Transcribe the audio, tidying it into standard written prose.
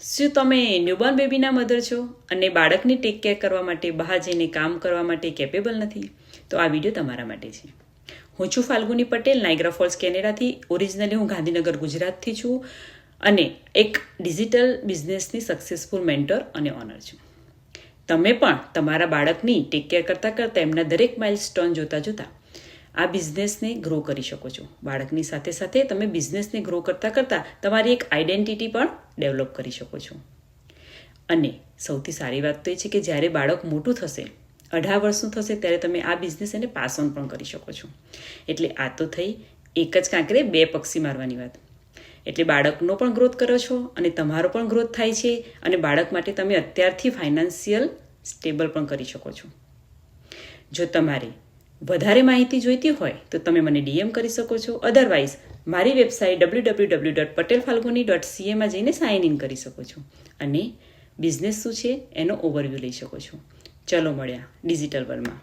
શું તમે newborn બેબીના mother છો અને બાળકની ટેક કેર કરવા માટે બહાર જઈને કામ કરવા માટે કેપેબલ નથી? તો આ વિડીયો તમારા માટે છે. હું છું ફાલ્ગુની પટેલ, નાયગ્રા ફોલ્સ, કેનેડાથી. ઓરિજિનલી હું ગાંધીનગર, ગુજરાતથી છું અને એક ડિજિટલ બિઝનેસની સક્સેસફુલ મેન્ટર અને ઓનર છું. તમે પણ તમારા બાળકની ટેક કેર કરતાં કરતાં એમના દરેક માઇલસ્ટોન જોતાં જોતાં આ બિઝનેસને ગ્રો કરી શકો છો. બાળકની સાથે સાથે તમે બિઝનેસને ગ્રો કરતાં કરતાં તમારી એક આઈડેન્ટિટી પણ ડેવલપ કરી શકો છો. અને સૌથી સારી વાત તો એ છે કે જ્યારે બાળક મોટું થશે, 18 વર્ષનું થશે, ત્યારે તમે આ બિઝનેસ એને પાસ ઓન પણ કરી શકો છો. એટલે આ તો થઈ એક જ કાંકરે બે પક્ષી મારવાની વાત. એટલે બાળકનો પણ ગ્રોથ કરો છો અને તમારો પણ ગ્રોથ થાય છે અને બાળક માટે તમે અત્યારથી ફાઇનાન્શિયલ સ્ટેબલ પણ કરી શકો છો. જો તમારે વધારે માહિતી જોઈતી હોય તો તમે મને DM કરી શકો છો. અધરવાઇઝ મારી વેબસાઇટ www.patelfalguni.ca માં જઈને સાઇન ઇન કરી શકો છો અને બિઝનેસ શું છે એનો ઓવરવ્યૂ લઈ શકો છો. ચલો મળ્યા ડિજિટલ વર્લ્ડમાં.